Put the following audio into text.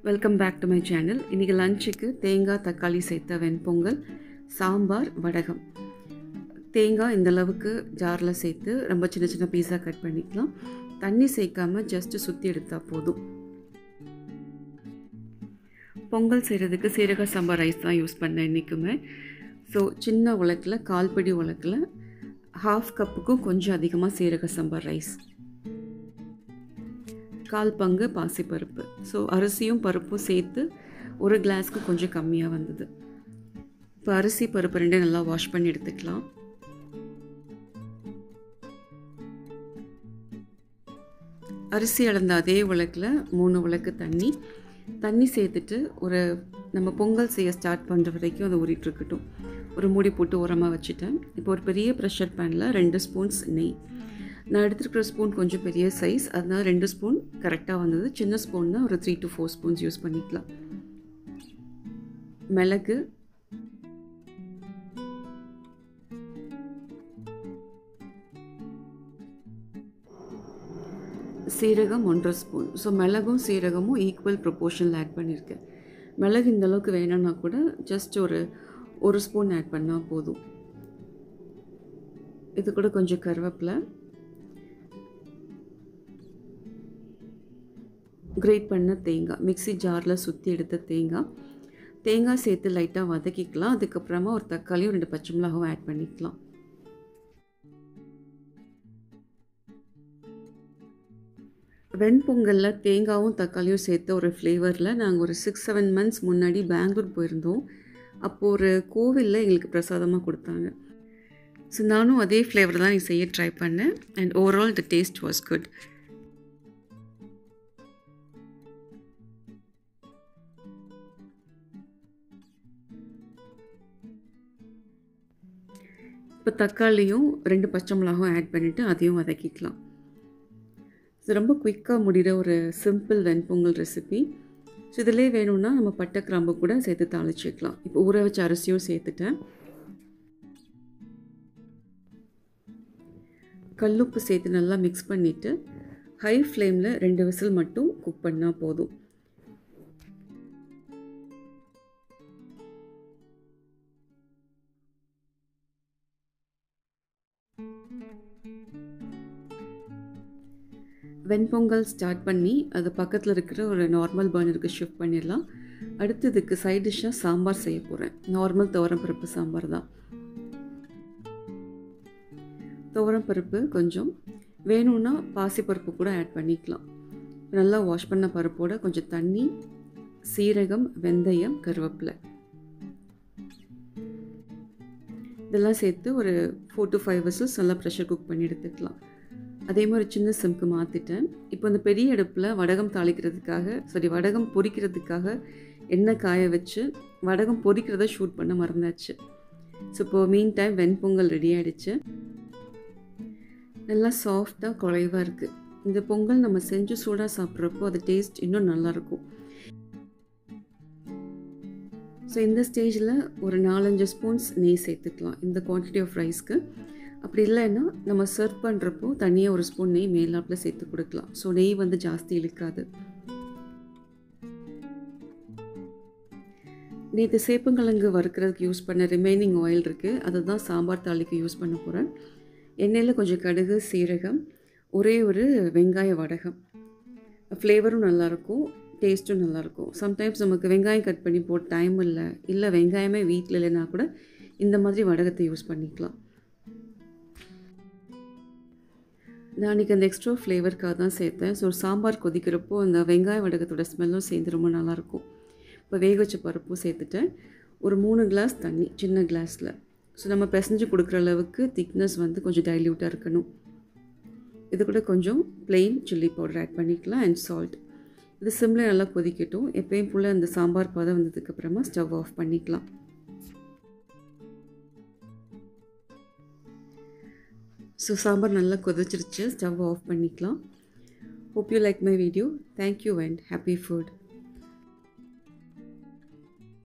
Welcome back to my channel. இன்றைக்கி லஞ்சுக்கு தேங்காய் தக்காளி சேர்த்த வெண்பொங்கல், சாம்பார், வடகம். தேங்காய் இந்தளவுக்கு ஜாரில் சேர்த்து ரொம்ப சின்ன சின்ன பீஸாக கட் பண்ணிக்கலாம். தண்ணி சேர்க்காமல் ஜஸ்ட்டு சுற்றி எடுத்தால் போதும். பொங்கல் செய்கிறதுக்கு சீரக சாம்பார் ரைஸ் தான் யூஸ் பண்ணேன் இன்றைக்குமே. ஸோ சின்ன உலக்கில், கால்படி உலக்கில் 1/2 கப்புக்கும் கொஞ்சம் அதிகமாக சீரக சாம்பார் ரைஸ், 1/4 பங்கு பாசிப்பருப்பு. ஸோ அரிசியும் பருப்பும் சேர்த்து 1 கிளாஸ்க்கு கொஞ்சம் கம்மியாக வந்தது. இப்போ அரிசி பருப்பு ரெண்டும் நல்லா வாஷ் பண்ணி எடுத்துக்கலாம். அரிசி அளந்த அதே உலக்கில் 3 உலக்கு தண்ணி சேர்த்துட்டு நம்ம பொங்கல் செய்ய ஸ்டார்ட் பண்ணுற வரைக்கும் அதை ஊறிட்டுருக்கட்டும். ஒரு மூடி போட்டு உரமாக வச்சுட்டேன். இப்போ ஒரு பெரிய ப்ரெஷர் பேனில் 2 ஸ்பூன்ஸ் நெய். நான் எடுத்துருக்கிற ஸ்பூன் கொஞ்சம் பெரிய சைஸ், அதனால் 2 ஸ்பூன் கரெக்டாக வந்தது. சின்ன ஸ்பூன்னா ஒரு 3 to 4 ஸ்பூன்ஸ் யூஸ் பண்ணிக்கலாம். மிளகு, சீரகம் 1.5 ஸ்பூன். ஸோ மிளகும் சீரகமும் ஈக்குவல் ப்ரொப்போர்ஷனில் ஆட் பண்ணியிருக்கேன். மிளகு இந்தளவுக்கு வேணும்னா கூட ஜஸ்ட் ஒரு ஸ்பூன் ஆட் பண்ணால் போதும். இது கூட கொஞ்சம் கருவேப்பிலை, கிரேட் பண்ண தேங்காய், மிக்ஸி ஜாரில் சுற்றி எடுத்த தேங்காய் சேர்த்து லைட்டாக வதக்கிக்கலாம். அதுக்கப்புறமா ஒரு தக்காளியும் 2 பச்சை மிளகாவும் ஆட் பண்ணிக்கலாம். வெண்பொங்கலில் தேங்காயும் தக்காளியும் சேர்த்த ஒரு ஃப்ளேவரில் நாங்கள் ஒரு 6-7 months முன்னாடி பெங்களூர் போயிருந்தோம். அப்போது ஒரு கோவிலில் எங்களுக்கு பிரசாதமாக கொடுத்தாங்க. ஸோ நானும் அதே ஃப்ளேவர் தான் செய்ய ட்ரை பண்ணேன். And overall the taste was good. இப்போ தக்காளியும் 2 பச்சை மிளகாவும் ஆட் பண்ணிவிட்டு அதையும் வதக்கிக்கலாம். இது ரொம்ப குயிக்காக முடிகிற ஒரு சிம்பிள் வெண்பொங்கல் ரெசிபி. ஸோ இதிலே வேணும்னா நம்ம பட்டை கிராம்பு கூட சேர்த்து தாளிச்சிக்கலாம். இப்போ ஊற வச்ச அரிசியும் சேர்த்துட்டேன். கல்லுப்பு சேர்த்து நல்லா மிக்ஸ் பண்ணிவிட்டு ஹை ஃப்ளேமில் 2 விசில் மட்டும் குக் பண்ணால் போதும். வெண்பொங்கல் ஸ்டார்ட் பண்ணி அது பக்கத்தில் இருக்கிற ஒரு நார்மல் பர்னருக்கு ஷிஃப்ட் பண்ணிடலாம். அடுத்ததுக்கு சைட் டிஷ்ஷாக சாம்பார் செய்ய போகிறேன். நார்மல் துவரம்பருப்பு சாம்பார் தான். துவரம்பருப்பு கொஞ்சம் வேணும்னா பாசிப்பருப்பு கூட ஆட் பண்ணிக்கலாம். நல்லா வாஷ் பண்ண பருப்போட கொஞ்சம் தண்ணி, சீரகம், வெந்தயம், கருவேப்பிலை இதெல்லாம் சேர்த்து ஒரு 4 to 5 விசில்ஸ் நல்லா ப்ரெஷர் குக் பண்ணி எடுத்துக்கலாம். அதே மாதிரி சின்ன சிம்க்கு மாற்றிட்டேன். இப்போ இந்த பெரிய அடுப்பில் வடகம் பொரிக்கிறதுக்காக எண்ணெய் காய வச்சு வடகம் பொரிக்கிறத ஷூட் பண்ண மறந்தாச்சு. ஸோ இப்போது மீன் டைம் வெண்பொங்கல் ரெடி ஆகிடுச்சு. நல்லா சாஃப்டாக குழைவாக இருக்குது. இந்த பொங்கல் நம்ம செஞ்சு சூடாக சாப்பிட்றப்போ அது டேஸ்ட் இன்னும் நல்லாயிருக்கும். ஸோ இந்த ஸ்டேஜில் ஒரு 4-5 ஸ்பூன்ஸ் நெய் சேர்த்துக்கலாம் இந்த குவான்டிட்டி ஆஃப் ரைஸ்க்கு. அப்படி இல்லைன்னா நம்ம சர்வ் பண்ணுறப்போ தனியாக 1 ஸ்பூன் நெய் மேலாப்பில் சேர்த்து கொடுக்கலாம். ஸோ நெய் ஜாஸ்தி இழுக்காது. நேற்று சேப்பங்கிழங்கு வறுக்கிறதுக்கு யூஸ் பண்ண ரிமைனிங் ஆயில் இருக்குது. அதை தான் சாம்பார் தாளிக்கு யூஸ் பண்ண போகிறேன். எண்ணெயில் கொஞ்சம் கடுகு, சீரகம், ஒரே ஒரு வெங்காய வடகம். ஃப்ளேவரும் நல்லாயிருக்கும், டேஸ்ட்டும் நல்லாயிருக்கும். சம்டைம்ஸ் நமக்கு வெங்காயம் கட் பண்ணி போட்டு டைம் இல்லை வெங்காயமே வீட்டில் இல்லைன்னா கூட இந்த மாதிரி வடகத்தை யூஸ் பண்ணிக்கலாம். நான் இன்றைக்கி அந்த எக்ஸ்ட்ரா ஃப்ளேவருக்காக தான் சேர்த்தேன். ஸோ சாம்பார் கொதிக்கிறப்போ அந்த வெங்காய வடகத்தோட ஸ்மெல்லும் சேர்ந்து ரொம்ப நல்லாயிருக்கும். இப்போ வேக வச்ச பருப்பும் சேர்த்துட்டேன். ஒரு 3 கிளாஸ் தண்ணி சின்ன கிளாஸில். ஸோ நம்ம பிசைஞ்சு கொடுக்குற அளவுக்கு திக்னஸ் கொஞ்சம் டைல்யூட்டாக இருக்கணும். இது கூட கொஞ்சம் ப்ளெயின் சில்லி பவுடர் ஆட் பண்ணிக்கலாம் அண்ட் சால்ட். இது சிம்மில் நல்லா கொதிக்கட்டும். எப்பயும் போல் அந்த சாம்பார் பதம் வந்ததுக்கப்புறமா ஸ்டவ் ஆஃப் பண்ணிக்கலாம். ஸோ சாம்பார் நல்லா கொதிச்சிருச்சு, ஸ்டவ் ஆஃப் பண்ணிக்கலாம். Hope you like my video. Thank you and happy food.